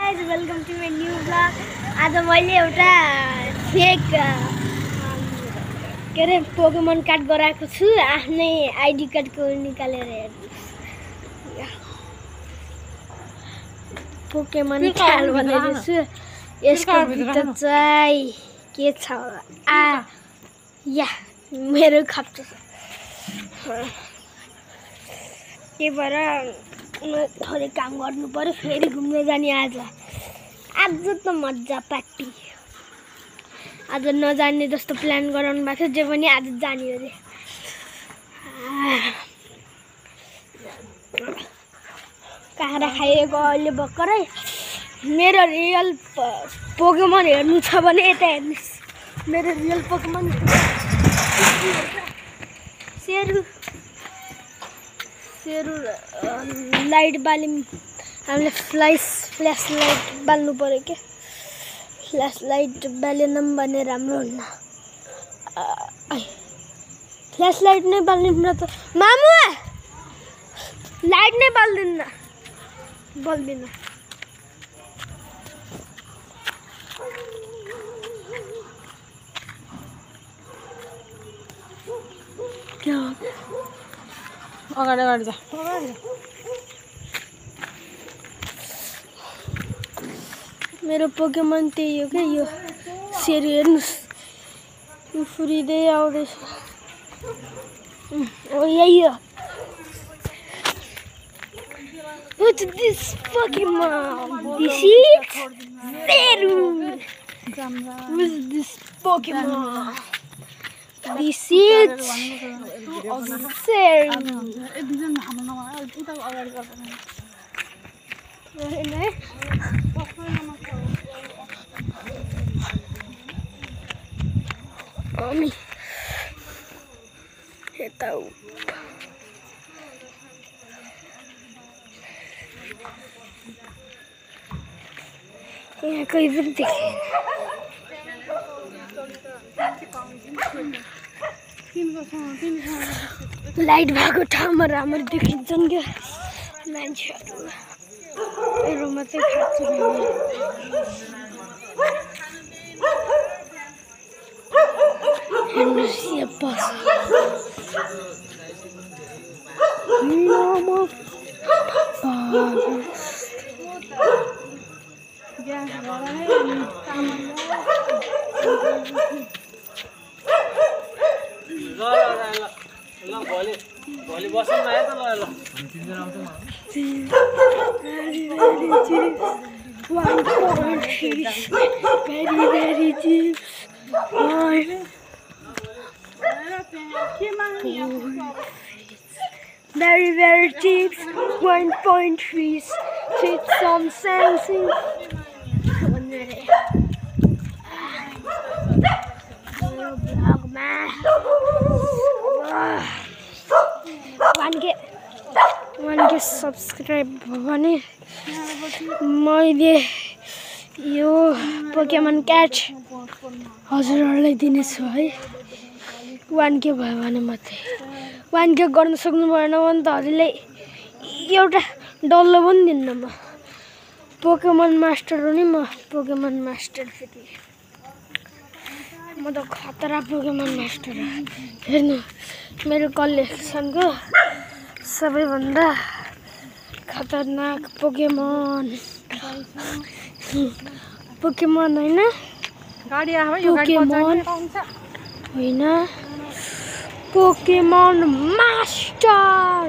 guys, welcome to my new vlog. आज मैले एउटा फेक के रे पोकेमन कार्ड गराएको छु आफ्नै आइडी कार्डको निकालेर हेर्नुस् पोकेमन कार्ड भनेको छु यसको भित्र चाहिँ के छ या मेरो खप्छ के भएर थोरै काम गर्नु पर्यो फेरि घुम्न जाने आज त मजा पार्टी आज नजाने जस्तो प्लान गराउनु भएको छ जे पनि आज जाने अरे काँडा खाएको अहिले भर्खरै मेरो रियल पोकेमन हेर्नु छ भने यता हेर्नुस् मेरो रियल पोकेमन सेरु लाइट बाल्यौँ हामीले फ्ल्यास लाइट बाल्नु पर्यो क्या फ्ल्यास लाइट बालेन भने राम्रो हुन्न फ्ल्यास लाइट नै बाल्नु त मामु लाइट नै बल्दिन क्या अगाडि जा मेरो पोकेमन त्यही हो क्या यो सेरी हेर्नुस् यो फुरिँदै आउँदैछ यही हो What's this Pokemon? This is Seru. What's this Pokemon? This is Seru. Mommy, यता यहाँ कोही पनि देखेन लाइट भएको ठाउँमा राम्ररी देखिन्छन् क्या मान्छेहरू मेरो मात्रै खान्छ हेर्नुहोस् यहाँ बस भोलि बस्नु आयो त ल very cheap. Very cheap. 1.3 fit some sensing. One get subscribe भने मैले यो पोकेमन क्याच हजुरहरुलाई दिनेछु है 1K भयो भने मात्रै 1K गर्न सक्नु भएन भने त हजुरले एउटा डल्लो पनि दिन्न म पोकेमन मास्टर हो नि म पोकेमन मास्टर फेरि म त खतरा पोकेमन मास्टर हो हेर्नु मेरो कलेक्सनको सबैभन्दा खतरनाक पोकेमन हैन गाडी आयो यो गाडी हैन पोकेमन मास्टर